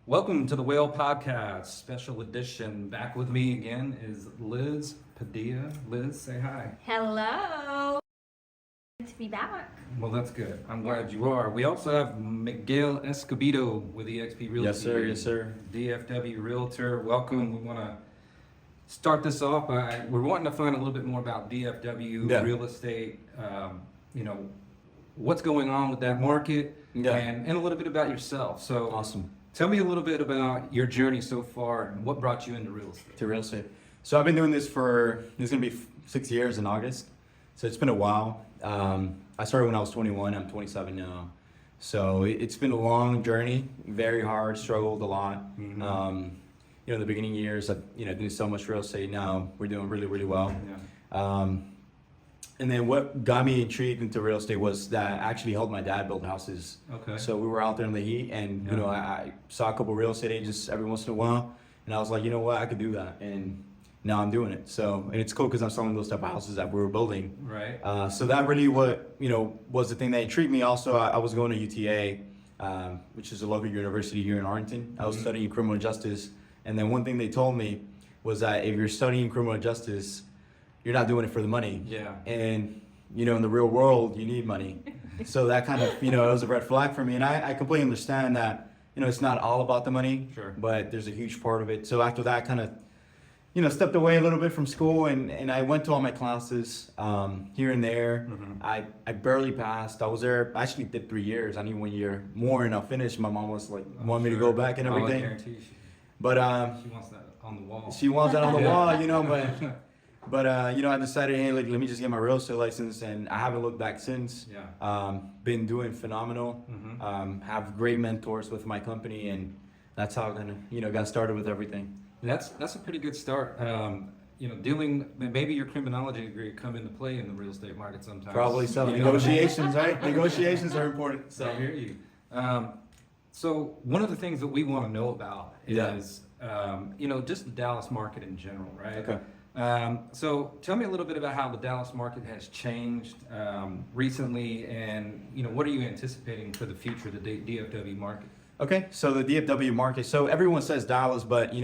Welcome to the Whale Podcast, special edition. Back with me again is Liz Padilla. Liz, say hi. Hello. Good to be back. Well, that's good. I'm glad you are. We also have Miguel Escobedo with eXp Realty. Yes, sir. Yes, sir. DFW Realtor. Welcome. We want to start this off. We're wanting to find a little bit more about DFW real estate. What's going on with that market, and a little bit about yourself. So Awesome. Tell me a little bit about your journey so far and what brought you into real estate. To real estate. So I've been doing this for, it's going to be 6 years in August. So it's been a while. I started when I was 21. I'm 27 now. So it's been a long journey, very hard, struggled a lot. Mm-hmm. The beginning years, I did so much real estate. Now we're doing really, really well. Yeah. And then what got me intrigued into real estate was that I actually helped my dad build houses. Okay. So we were out there in the heat, and I saw a couple real estate agents every once in a while, and I was like, you know what, I could do that, and now I'm doing it. So, and it's cool because I'm selling those type of houses that we were building. Right. So that really was the thing that intrigued me. Also, I was going to UTA, which is a local university here in Arlington. I was studying criminal justice, and then one thing they told me was that if you're studying criminal justice, you're not doing it for the money. Yeah. And, in the real world, you need money. So that kind of, it was a red flag for me. And I completely understand that, it's not all about the money, Sure. but there's a huge part of it. So after that, I kind of, stepped away a little bit from school, and I went to all my classes here and there. Mm-hmm. I barely passed. I was there, I actually did 3 years. I need 1 year more and I'll finish. My mom was like, want me to go back and everything. I guarantee she wants that on the wall. She wants that on the wall, But I decided, hey, let me just get my real estate license, and I haven't looked back since. Yeah. Been doing phenomenal. Mm-hmm. Have great mentors with my company, and that's how I kind of got started with everything. That's a pretty good start. Maybe your criminology degree come into play in the real estate market sometimes. Probably so. Negotiations, right? Negotiations are important. So I hear you. So one of the things that we want to know about is, just the Dallas market in general, right? Okay. So tell me a little bit about how the Dallas market has changed recently, and what are you anticipating for the future of the DFW market? Okay, so the DFW market. So everyone says Dallas, but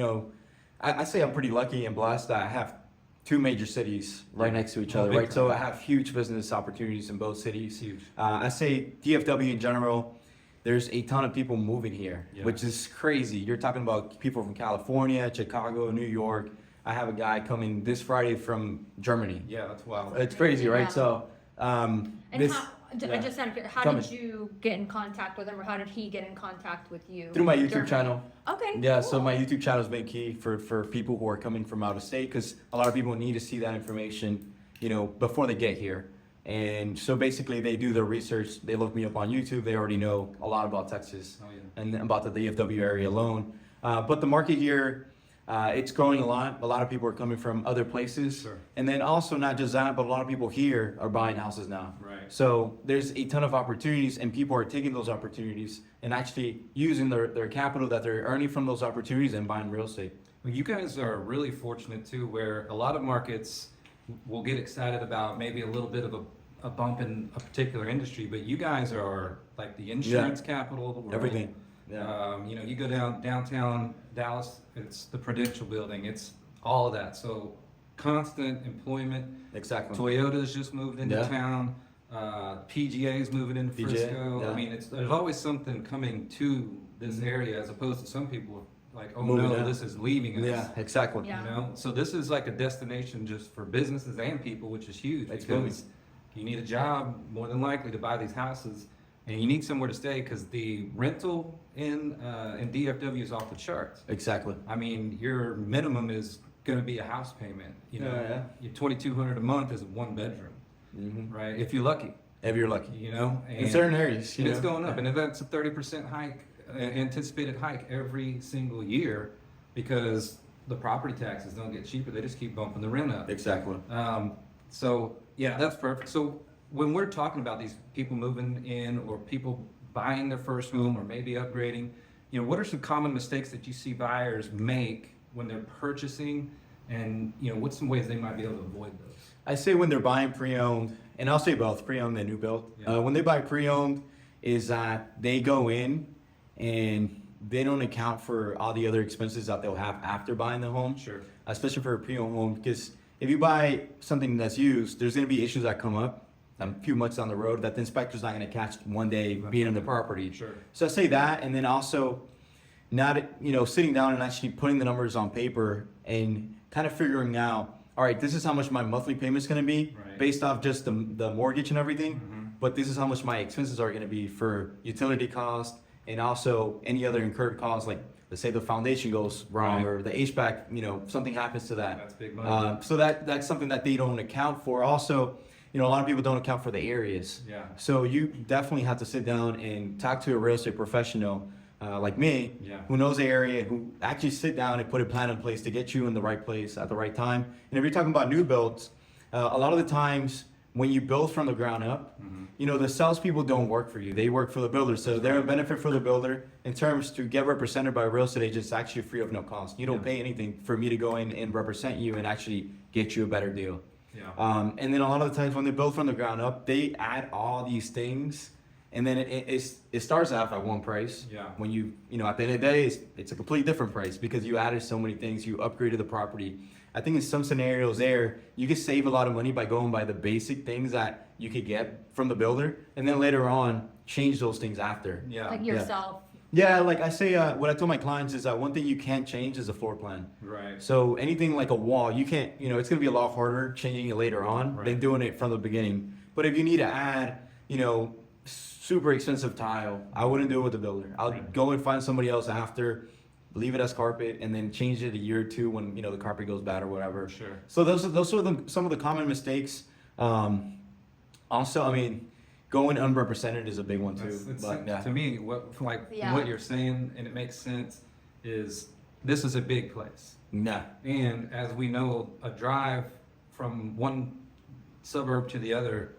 I say I'm pretty lucky and blessed that I have two major cities right next to each other, right? So I have huge business opportunities in both cities. Huge. I say DFW in general. There's a ton of people moving here, which is crazy. You're talking about people from California, Chicago, New York. I have a guy coming this Friday from Germany. Yeah, that's wild. It's crazy, right? Yeah. So, And this I just had how Tell me. did you get in contact with him, or how did he get in contact with you? through my YouTube Germany? channel. Okay. Yeah, cool. so my YouTube channel has been key for people who are coming from out of state, because a lot of people need to see that information, before they get here. And so basically they do their research, they look me up on YouTube, they already know a lot about Texas and about the DFW area alone. But the market here, it's growing a lot. A lot of people are coming from other places. Sure. And then also not just that, but a lot of people here are buying houses now. Right. So there's a ton of opportunities, and people are taking those opportunities and actually using their capital that they're earning from those opportunities and buying real estate. Well, you guys are really fortunate too, where a lot of markets will get excited about maybe a little bit of a bump in a particular industry, but you guys are like the insurance capital of the world. Everything. Yeah. You go downtown Dallas, it's the Prudential building, it's all of that. So constant employment. Exactly. Toyota's just moved into Yeah. town. PGA's moving into PGA, Frisco. yeah. I mean, there's always something coming to this area, as opposed to some people like, oh Moving no, out. this is leaving us. Yeah, exactly. Yeah. So this is like a destination just for businesses and people, which is huge. It's because you need a job more than likely to buy these houses, and you need somewhere to stay because the rental in DFW is off the charts. Exactly. I mean, your minimum is going to be a house payment. Yeah. Your $2,200 a month is a one bedroom, right? If you're lucky, If you're lucky. In certain areas, and it's going up, and that's a 30% hike, anticipated hike every single year, because the property taxes don't get cheaper; they just keep bumping the rent up. Exactly. So yeah, that's perfect. So when we're talking about these people moving in, or people buying their first home, or maybe upgrading, what are some common mistakes that you see buyers make when they're purchasing, and what's some ways they might be able to avoid those? I say when they're buying pre-owned, and I'll say both pre-owned and new build. Yeah. When they buy pre-owned, is that they go in and they don't account for all the other expenses that they'll have after buying the home, Sure. especially for a pre-owned home. Because if you buy something that's used, there's going to be issues that come up a few months down the road that the inspector's not going to catch one day being in the property. Sure. So I say that, and then also not, sitting down and actually putting the numbers on paper and kind of figuring out, all right, this is how much my monthly payment's going to be Right. based off just the mortgage and everything. Mm-hmm. But this is how much my expenses are going to be for utility costs and also any other incurred costs, like let's say the foundation goes wrong Right. or the HVAC, something happens to that. That's big money. So that's something that they don't account for. Also, a lot of people don't account for the areas. Yeah. So you definitely have to sit down and talk to a real estate professional like me, Yeah. who knows the area, who actually sit down and put a plan in place to get you in the right place at the right time. And if you're talking about new builds, a lot of the times when you build from the ground up, the salespeople don't work for you. They work for the builder. So they're a benefit for the builder in terms to get represented by a real estate agent. It's actually free of no cost. You don't pay anything for me to go in and represent you and actually get you a better deal. Yeah. And then a lot of the times when they build from the ground up, they add all these things, and then it starts off at one price. Yeah. When you at the end of the day, it's a completely different price because you added so many things, you upgraded the property. I think in some scenarios there, you could save a lot of money by going by the basic things that you could get from the builder, and then later on change those things after. Yeah. Like yourself. Yeah, like I say, what I tell my clients is that one thing you can't change is a floor plan. Right. So anything like a wall, you can't, it's gonna be a lot harder changing it later on Right. than doing it from the beginning. But if you need to add, super expensive tile, I wouldn't do it with the builder. I'll Right. go and find somebody else after, leave it as carpet, and then change it a year or two when, the carpet goes bad or whatever. Sure. So those are some of the common mistakes. Also, going unrepresented is a big one too. It's, But yeah. To me, what Yeah. what you're saying, and it makes sense, is this is a big place. Nah. And as we know, a drive from one suburb to the other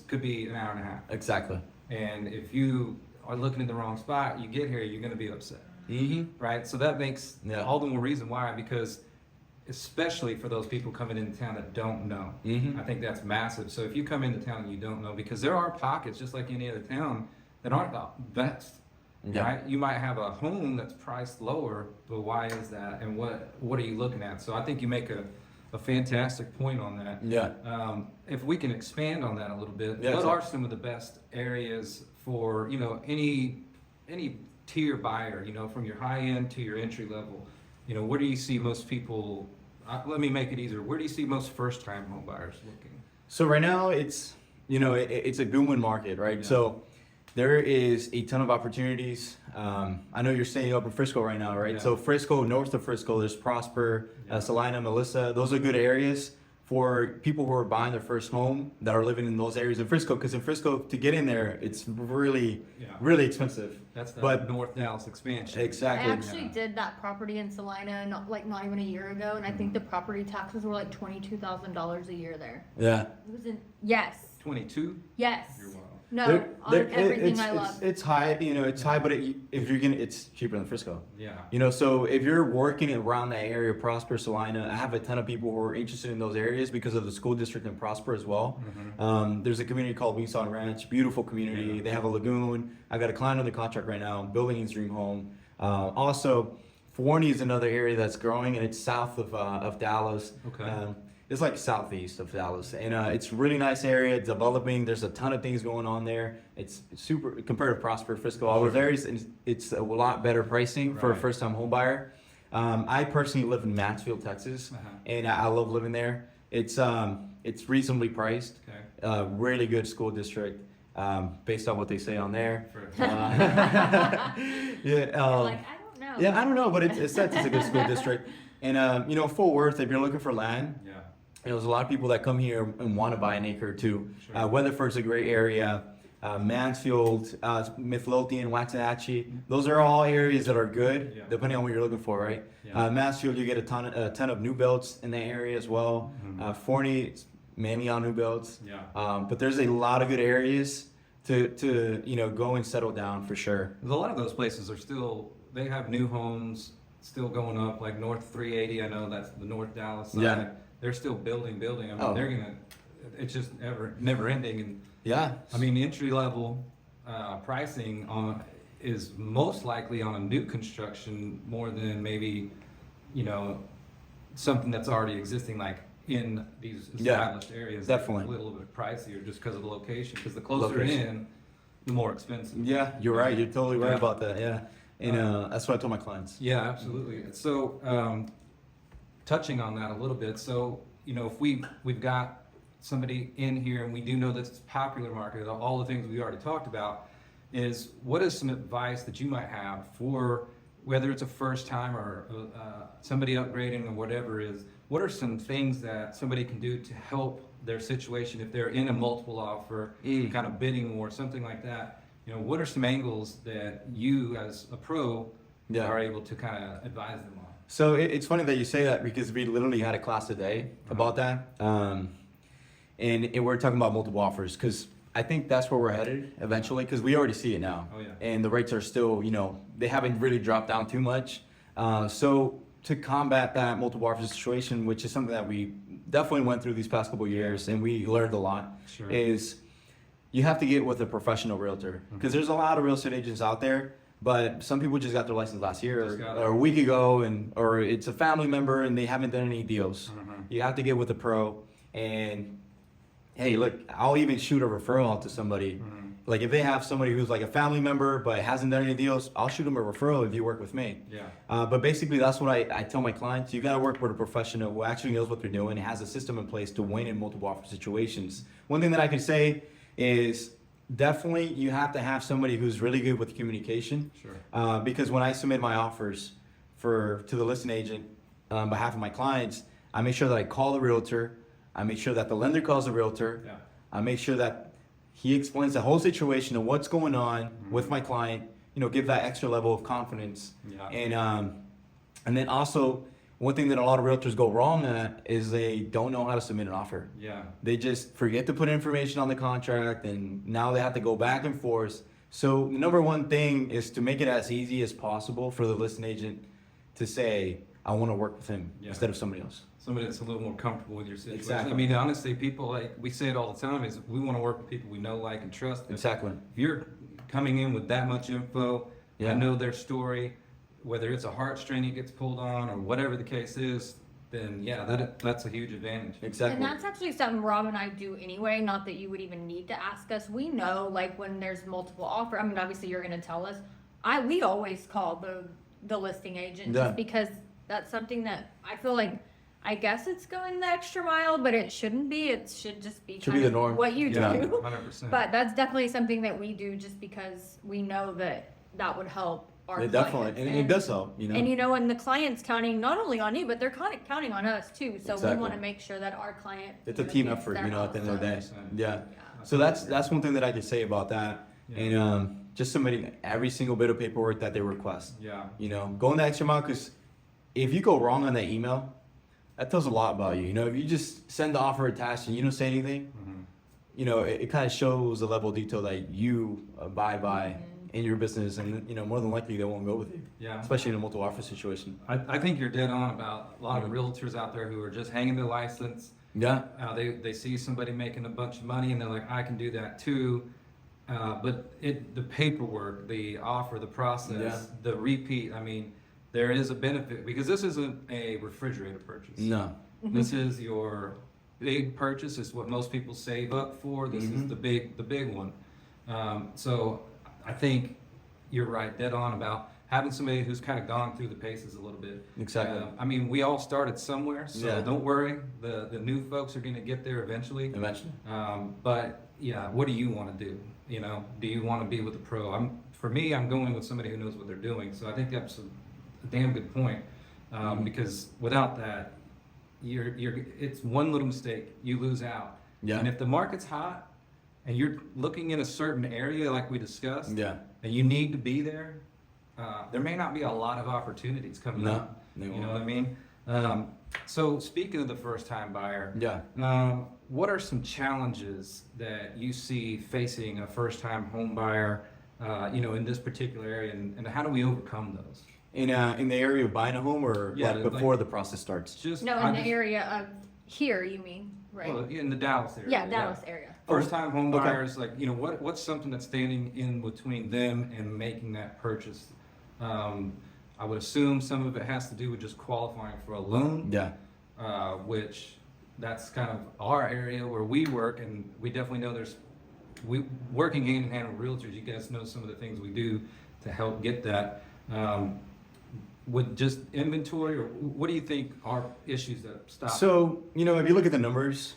could be an hour and a half. Exactly. And if you are looking in the wrong spot, you get here, you're going to be upset, Mm-hmm. right? So that makes Yeah. all the more reason why, because especially for those people coming into town that don't know, Mhm. I think that's massive. So if you come into town and you don't know, because there are pockets just like any other town that aren't the best. Yeah. Right? You might have a home that's priced lower, but why is that? And what are you looking at? So I think you make a fantastic point on that. Yeah. If we can expand on that a little bit, Yeah, what sure. are some of the best areas for any tier buyer? From your high end to your entry level. Where do you see most people? Let me make it easier. Where do you see most first time home buyers looking? So right now it's it's a booming market, right? Yeah. So there is a ton of opportunities. I know you're staying up in Frisco right now, right? Yeah. So Frisco, north of Frisco, there's Prosper, Yeah. Salina, Melissa. Those are good areas for people who are buying their first home that are living in those areas in Frisco. Because in Frisco, to get in there, it's really, Yeah. really expensive. That's the But- North Dallas expansion. I Exactly. actually did that property in Salina not even a year ago, and I think the property taxes were like $22,000 a year there. Yeah. It was yes, 22. yes. You're wild. No, There- on there- everything it's, I it's- love. It's high, it's high, but if you're gonna, it's cheaper than Frisco. Yeah. So if you're working around that area, Prosper, Salina, I have a ton of people who are interested in those areas because of the school district in Prosper as well. There's a community called Wingstone Ranch, beautiful community. Yeah. They have a lagoon. I've got a client on the contract right now, building his dream home. Also, Forney is another area that's growing, and it's south of Dallas. Okay. It's like southeast of Dallas, and it's a really nice area, developing. There's a ton of things going on there. It's super compared to Prosper, Frisco, all those areas. And it's a lot better pricing for a Right. first-time home buyer. I personally live in Mansfield, Texas, Uh-huh. and I love living there. It's reasonably priced, Okay. really good school district, based on what they say on there. For- Yeah. Like I don't know. Yeah, I don't know, but it says it's a good school district. And Fort Worth, if you're looking for land, yeah. there's a lot of people that come here and want to buy an acre or two. Sure. Weatherford's a great area. Mansfield, Midlothian, Waxahachie, those are all areas that are good, Yeah. depending on what you're looking for, right? Yeah. Mansfield, you get a ton of new builds in that area as well. Mhm. Forney, it's mainly on new builds. Yeah. But there's a lot of good areas to go and settle down for sure. A lot of those places are still, they have new homes still going up, like North 380. I know that's the North Dallas side. Yeah. They're still building. I mean, Oh. they're gonna. It's just never ending. And Yeah. I mean, entry level pricing is most likely on a new construction more than maybe, something that's already existing, like in these established areas. definitely. A little bit pricier just because of the location, because the closer Location. in, the more expensive. Yeah, you're right. You're totally right Yeah. about that. Yeah, and that's what I told my clients. Yeah, absolutely. So, touching on that a little bit, so, if we've got somebody in here and we do know that it's a popular market, all the things we already talked about, is what is some advice that you might have for whether it's a first time or somebody upgrading or whatever is, what are some things that somebody can do to help their situation if they're in a multiple offer kind of bidding war, something like that? What are some angles that you as a pro Yeah. are able to kind of advise them on? So it's funny that you say that because we literally had a class today about that, and we're talking about multiple offers because I think that's where we're headed eventually because we already see it now. Oh, yeah. And the rates are still, they haven't really dropped down too much. So to combat that multiple offer situation, which is something that we definitely went through these past couple of years and we learned a lot, Sure. is you have to get with a professional realtor because there's a lot of real estate agents out there. But some people just got their license last year Just got it. or a week ago, or it's a family member and they haven't done any deals. You have to get with a pro. And hey, look, I'll even shoot a referral out to somebody. Like if they have somebody who's like a family member but hasn't done any deals, I'll shoot them a referral if you work with me. Yeah. But basically, that's what I tell my clients. You got to work with a professional who actually knows what they're doing and has a system in place to win in multiple offer situations. One thing that I can say is definitely you have to have somebody who's really good with communication. Sure. Because when I submit my offers to the listing agent on behalf of my clients, I make sure that I call the realtor. I make sure that the lender calls the realtor. Yeah. I make sure that he explains the whole situation and what's going on with my client. Give that extra level of confidence. Yeah. And then also one thing that a lot of realtors go wrong at is they don't know how to submit an offer. Yeah. They just forget to put information on the contract and now they have to go back and forth. So the number one thing is to make it as easy as possible for the listing agent to say, I want to work with him instead of somebody else. Somebody that's a little more comfortable with your situation. Exactly. I mean, honestly, people we say it all the time is we want to work with people we know, like, and trust. Exactly. If you're coming in with that much info, Yeah. I know their story, whether it's a heartstring that gets pulled on or whatever the case is, then yeah, that's a huge advantage. Exactly. And that's actually something Rob and I do anyway, not that you would even need to ask us. We know, like, when there's multiple offer, I mean, obviously you're gonna tell us. We always call the listing agent Yeah. just because that's something that I feel like, I guess it's going the extra mile, but it shouldn't be. It should just be Should kind be the of norm. what you Yeah, do. 100%. But that's definitely something that we do just because we know that would help our It clients. definitely, and it does help, And and the client's counting not only on you, but they're counting on us too. So Exactly. we want to make sure that our client. it's a you know, team gets effort, their at the end of the day. 100%. Yeah. So that's one thing that I can say about that. Yeah. And just submitting every single bit of paperwork that they request. Yeah. Going the extra mile, because if you go wrong on that email, that tells a lot about you. If you just send the offer attached and you don't say anything, it kind of shows the level of detail that you abide by in your business, and more than likely they won't go with you, Yeah. especially in a multiple offer situation. I think you're dead on about a lot of realtors out there who are just hanging their license. Yeah. They see somebody making a bunch of money and they're like, I can do that too. But the paperwork, the offer, the process, the repeat, I mean, there is a benefit because this isn't a refrigerator purchase. No. This is your big purchase. It's what most people save up for. This is the big one. So I think you're right, dead on about having somebody who's kind of gone through the paces a little bit. Exactly. I mean, we all started somewhere, so Yeah. don't worry. The new folks are going to get there eventually. Eventually. But yeah, what do you want to do? Do you want to be with a pro? For me, I'm going with somebody who knows what they're doing. So I think that's a damn good point. Because without that, it's one little mistake, you lose out. Yeah. And if the market's hot and you're looking in a certain area like we discussed, Yeah. and you need to be there, there may not be a lot of opportunities coming No, up. they You won't. know what I mean? So speaking of the first-time buyer, Yeah. what are some challenges that you see facing a first-time home buyer, in this particular area, and how do we overcome those? In the area of buying a home, or Yeah, like before the process starts? Just No, in the area of here, you mean? right? Well, in the Dallas area. Yeah, Dallas area. First time home Okay. buyers, like, what's something that's standing in between them and making that purchase? I would assume some of it has to do with just qualifying for a loan. Yeah. Which that's kind of our area where we work, and we definitely know we working hand in hand with realtors. You guys know some of the things we do to help get that. With just inventory, or what do you think are issues that stop? So, if you look at the numbers,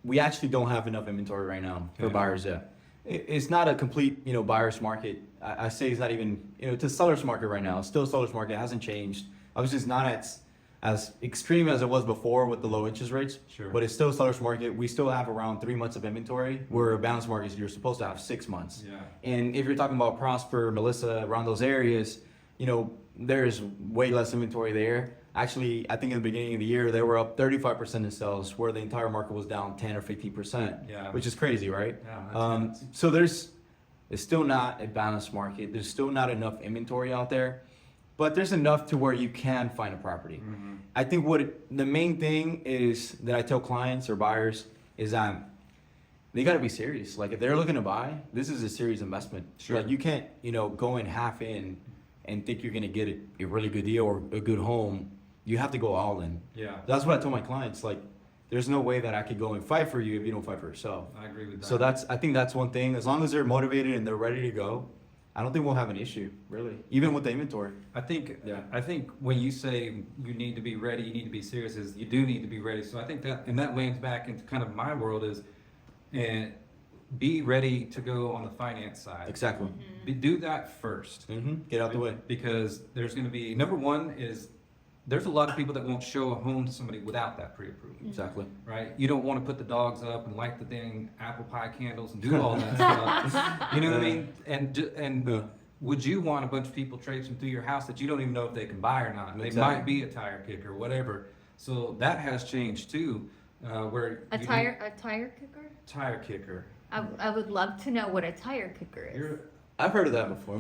we actually don't have enough inventory right now for Okay. buyers yet. It's not a complete, buyer's market. I say it's not even, it's a seller's market right now. It's still a seller's market. It hasn't changed. Obviously, it's not as extreme as it was before with the low interest rates. Sure. But it's still a seller's market. We still have around 3 months of inventory, where a balanced market, you're supposed to have 6 months. Yeah. And if you're talking about Prosper, Melissa, around those areas, there's way less inventory there. Actually, I think in the beginning of the year, they were up 35% in sales, where the entire market was down 10 or 15%, Yeah. which is crazy, right? Yeah, that's nuts. So it's still not a balanced market. There's still not enough inventory out there, but there's enough to where you can find a property. Mhm. I think the main thing is that I tell clients or buyers is that they got to be serious. Like, if they're looking to buy, this is a serious investment. Sure. Like, you can't, go in half in and think you're going to get a really good deal or a good home. You have to go all in. Yeah, That's what I tell my clients. Like, there's no way that I could go and fight for you if you don't fight for yourself. I agree with that. So I think that's one thing. As long as they're motivated and they're ready to go, I don't think we'll have an issue, really, even with the inventory. I think Yeah. I think when you say you need to be ready, you need to be serious, is you do need to be ready. So I think that lands back into kind of my world is, and be ready to go on the finance side. Exactly. Do that first. Get out the way. Because there's going to be, number one is, there's a lot of people that won't show a home to somebody without that pre-approval, Exactly. right? You don't want to put the dogs up and light the dang apple pie candles and do all that stuff. You know what I mean? And Yeah. would you want a bunch of people traipsing through your house that you don't even know if they can buy or not? They Exactly. might be a tire kicker, whatever. So that has changed too, where A you- tire kicker? tire kicker. I would love to know what a tire kicker is. You're, I've heard of that before.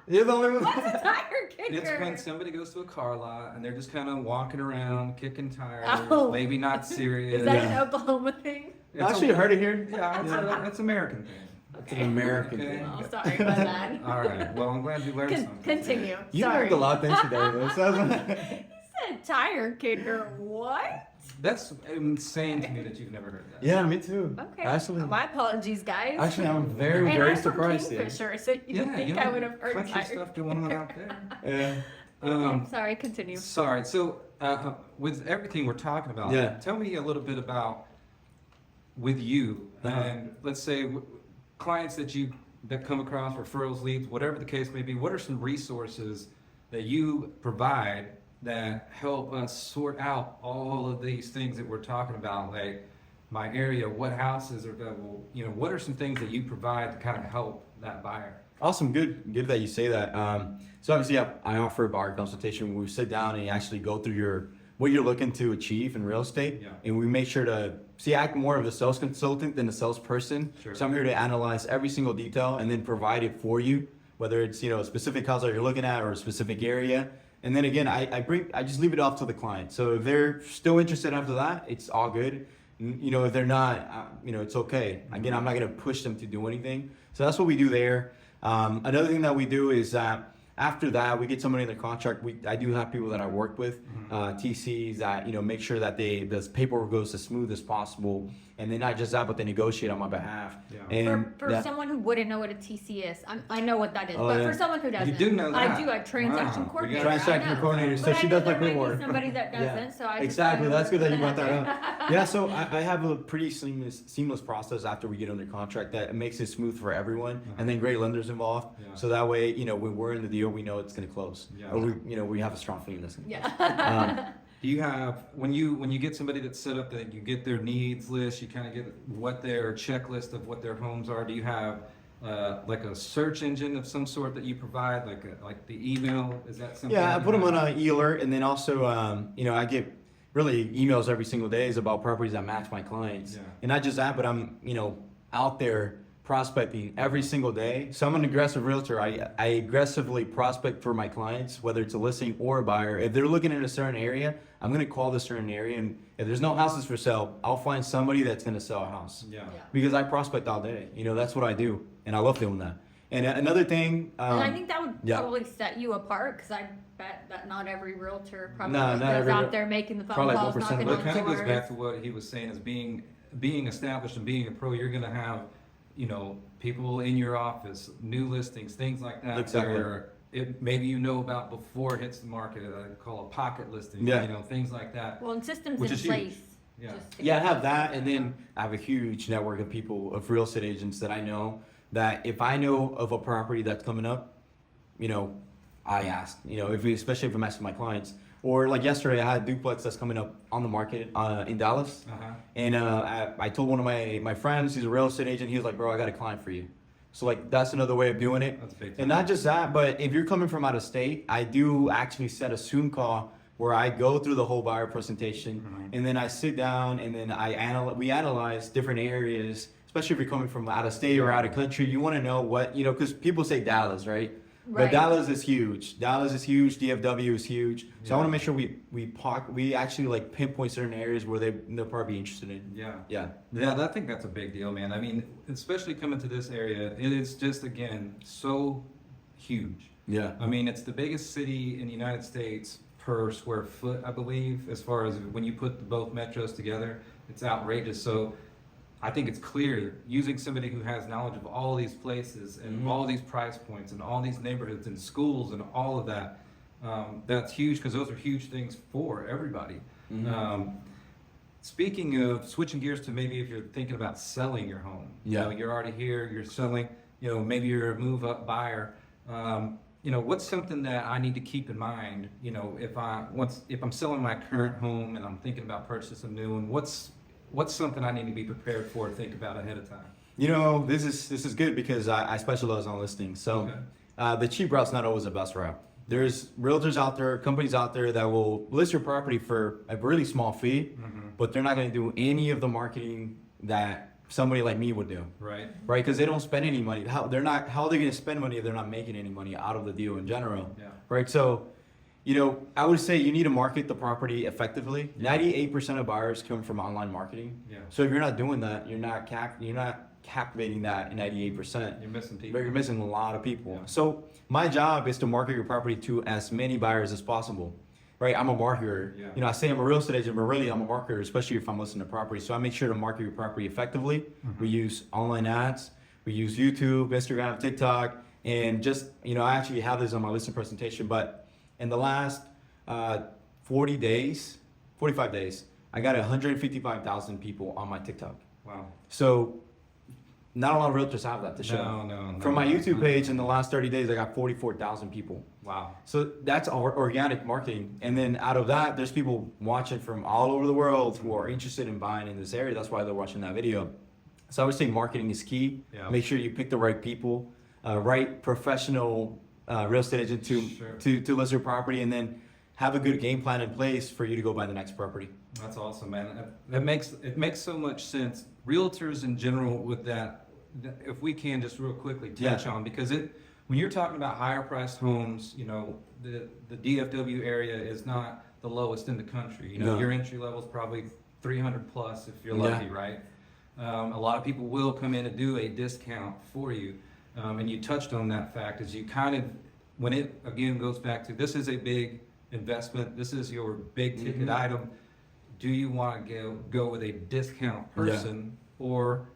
You're the only one. What's a tire kicker? it's when somebody goes to a car lot and they're just kind of walking around, kicking tires, Oh. maybe not serious. Is that Yeah. an Oklahoma thing? It's Actually, I heard it here. Yeah, it's American thing. It's an American Okay. thing. Oh, sorry about that. All right. Well, I'm glad you learned something. Continue. You Sorry. learned a lot, thanks today. You said tire kicker. What? That's insane to me that you've never heard that. Yeah, me too. Okay. Actually, My apologies, guys. actually, I'm very, and very I'm from surprised. Here. Kingfisher, so you think I would have heard country tire. stuff going on out there. Yeah. Okay, sorry, continue. Sorry. So, with everything we're talking about, Yeah. tell me a little bit about with you Uh-huh. and let's say clients that come across, referrals, leads, whatever the case may be. What are some resources that you provide that help us sort out all of these things that we're talking about, like my area, what houses are available? What are some things that you provide to kind of help that buyer? Awesome, good that you say that. So obviously, I offer a buyer consultation where we sit down and actually go through what you're looking to achieve in real estate, Yeah. and we make sure to act more of a sales consultant than a salesperson. Sure. So I'm here to analyze every single detail and then provide it for you, whether it's a specific house that you're looking at or a specific area. And then again, I just leave it off to the client. So if they're still interested after that, it's all good. If they're not, it's okay. Again, I'm not gonna push them to do anything. So that's what we do there. Another thing that we do is that after that, we get somebody in the contract. I do have people that I work with, TCs that make sure that this paperwork goes as smooth as possible, and then not just that, but they negotiate on my behalf. Yeah. And For someone who wouldn't know what a TC is, I know what that is, Oh, but yeah. for someone who doesn't, do know I that. do a transaction Wow. coordinator. Transaction I know. coordinator, so But I she know does my there might be paperwork. somebody that doesn't, Yeah. so I just Exactly. kinda That's good that you brought that put up. Yeah, so I have a pretty seamless process after we get under contract that makes it smooth for everyone, and then great lenders involved. Yeah. So that way, when we're in the deal, we know it's going to close, Yeah. or we have a strong feeling that's going to close. Yeah. Do you have, when you get somebody that's set up, that you get their needs list, you kind of get what their checklist of what their homes are? Do you have like a search engine of some sort that you provide, like the email? Is that something? Yeah, I you put them have? on an e-alert, and then also, I get really emails every single day about properties that match my clients. Yeah. And not just that, but I'm, out there prospecting every single day. So I'm an aggressive realtor. I aggressively prospect for my clients, whether it's a listing or a buyer. If they're looking in a certain area, I'm going to call the certain area. And if there's no houses for sale, I'll find somebody that's going to sell a house. Yeah. Because I prospect all day. You know, that's what I do. And I love doing that. And another thing. And I think that would yeah. probably set you apart, because I bet that not every realtor probably No, not goes every out real- there making the phone probably calls, 1% knocking of Well, on it kind of goes doors. back to what he was saying, is being established and being a pro, you're gonna have, you know, people in your office, new listings, things like that. Exactly. Where maybe you know about before it hits the market, I call a pocket listing, Yeah. you know, things like that. Well, and systems Which in is huge. place. Yeah. just to Yeah, I get have that, those and done. then I have a huge network of people, of real estate agents that I know, that if I know of a property that's coming up, you know, I ask, you know, especially if I'm asking my clients. Or like yesterday, I had a duplex that's coming up on the market in Dallas. Uh-huh. And I told one of my friends, he's a real estate agent, he was like, bro, I got a client for you. So like, that's another way of doing it. That's big time. And not just that, but if you're coming from out of state, I do actually set a Zoom call where I go through the whole buyer presentation, and then I sit down and then we analyze different areas, especially if you're coming from out of state or out of country. You want to know what, you know, because people say Dallas, right? But Right. Dallas is huge. Dallas is huge. DFW is huge. So I want to make sure we actually like pinpoint certain areas where they'll probably be interested in. Yeah. Yeah. Yeah, I think that's a big deal, man. I mean, especially coming to this area, it is just, again, so huge. Yeah. I mean, it's the biggest city in the United States per square foot, I believe, as far as when you put both metros together. It's outrageous. So I think it's clear, using somebody who has knowledge of all these places and all these price points and all these neighborhoods and schools and all of that, that's huge, because those are huge things for everybody. Speaking of switching gears to maybe if you're thinking about selling your home, you know, you're already here, you're selling, you know, maybe you're a move up buyer. You know, what's something that I need to keep in mind, you know, if I'm selling my current home and I'm thinking about purchasing a new one, what's something I need to be prepared for, think about ahead of time? You know, this is good because I specialize on listings. So the cheap route's not always the best route. There's realtors out there, companies out there that will list your property for a really small fee, but they're not going to do any of the marketing that somebody like me would do. Right. Right, because they don't spend any money. How are they going to spend money if they're not making any money out of the deal in general? Yeah. Right. So, you know, I would say you need to market the property effectively. 98% of buyers come from online marketing. Yeah. So if you're not doing that, you're not captivating that 98%. You're missing But people. you're missing a lot of people. Yeah. So my job is to market your property to as many buyers as possible. Right, I'm a marketer. Yeah. You know, I say I'm a real estate agent, but really I'm a marketer, especially if I'm listing a property. So I make sure to market your property effectively. We use online ads, we use YouTube, Instagram, TikTok, and just, you know, I actually have this on my listing presentation, but in the last 45 days, I got 155,000 people on my TikTok. Wow. So not a lot of realtors have that to show. No. From my YouTube page in the last 30 days, I got 44,000 people. Wow. So that's organic marketing. And then out of that, there's people watching from all over the world who are interested in buying in this area. That's why they're watching that video. So I would say marketing is key. Yeah. Make sure you pick the right people, right professional real estate agent to list your property, and then have a good game plan in place for you to go buy the next property. That's awesome, man. It makes so much sense. Realtors in general with that, if we can just real quickly touch on, because when you're talking about higher priced homes, you know, the DFW area is not the lowest in the country. You know, No. your entry level is probably 300 plus if you're lucky, right? A lot of people will come in and do a discount for you. And you touched on that fact, is you kind of, when it again goes back to, this is a big investment, this is your big ticket item. Do you want to go with a discount person, or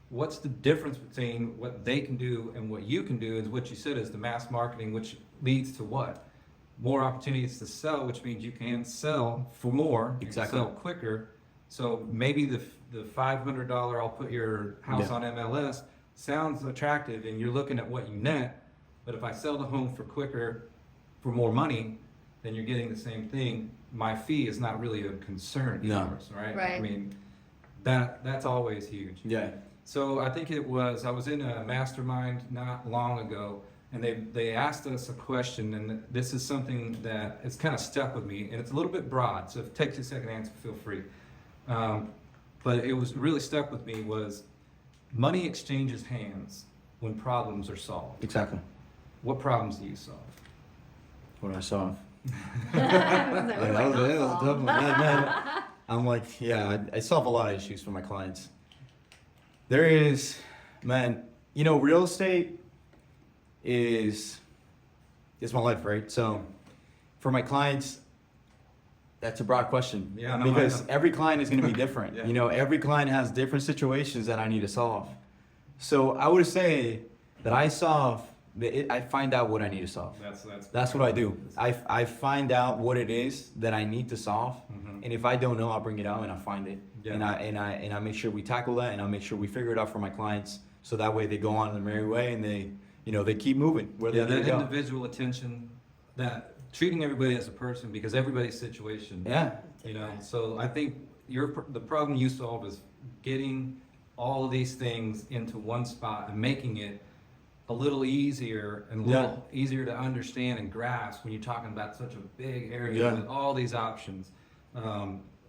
what's the difference between what they can do and what you can do? Is what you said is the mass marketing, which leads to what? More opportunities to sell, which means you can sell for more, you can Exactly. sell quicker. So maybe the $500 I'll put your house on MLS sounds attractive, and you're looking at what you net, but if I sell the home for quicker, for more money, then you're getting the same thing. My fee is not really a concern No. for us, right? Right. I mean, that's always huge. Yeah. So I think I was in a mastermind not long ago, and they asked us a question, and this is something that it's kind of stuck with me, and it's a little bit broad, so if it takes you a second to answer, feel free. But it was really stuck with me, was money exchanges hands when problems are solved. Exactly. What problems do you solve? What do I solve? That That was a tough one. Man, I'm like, yeah, I solve a lot of issues for my clients. There is, man, you know, real estate is my life, right? So for my clients, that's a broad question. Yeah, no, because I know. every client is going to be different. Yeah. You know, every client has different situations that I need to solve. So I would say that I find out what I need to solve. That's what I do. I find out what it is that I need to solve, Mhm. and if I don't know, I'll bring it out and I find it, Yeah. and I make sure we tackle that, and I make sure we figure it out for my clients, so that way they go on their merry way and they keep moving where Yeah, they need that to go. individual attention, that treating everybody as a person, because everybody's situation. Yeah, You know, so I think the problem you solve is getting all of these things into one spot and making it a little easier and a little easier to understand and grasp when you're talking about such a big area Yeah. with all these options.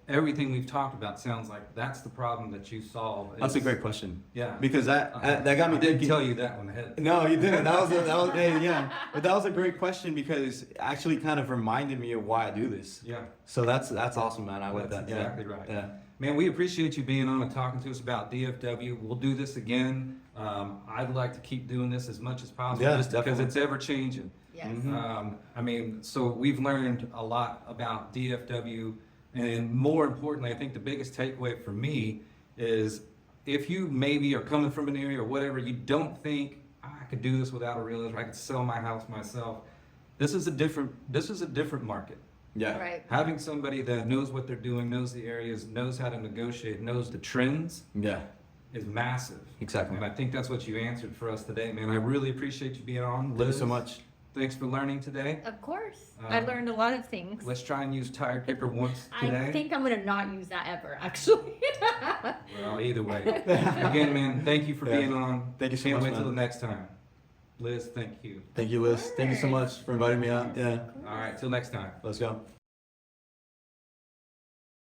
Everything we've talked about sounds like that's the problem that you solve. that's a is- great question, Yeah. because that got me I didn't thinking. tell you that one ahead. No, you didn't. Hey, yeah, but that was a great question because it actually kind of reminded me of why I do this. Yeah. So that's awesome, man. I like That's that. Yeah. exactly right. Yeah. Man, we appreciate you being on and talking to us about DFW. We'll do this again. I'd like to keep doing this as much as possible, Yeah, just because definitely. it's ever changing. Yes. Mhm. I mean, so we've learned a lot about DFW, and more importantly, I think the biggest takeaway for me is if you maybe are coming from an area or whatever, you don't think, "Ah, I could do this without a realtor, I could sell my house myself. This is a different market. Yeah. Right. Having somebody that knows what they're doing, knows the areas, knows how to negotiate, knows the trends Yeah. is massive. Exactly. And I think that's what you answered for us today, man. I really appreciate you being on. Thank you Liz, so much. Thanks for learning today. Of course. I learned a lot of things. Let's try and use tired paper once today. I think I'm gonna not use that ever, actually. Well, either way. Again, man, thank you for Yeah. being on. Thank you so Can't much, wait till man. the next time. Liz, thank you. Thank you, Liz. Thank you so much for inviting me out. Yeah. All right, till next time. Let's go.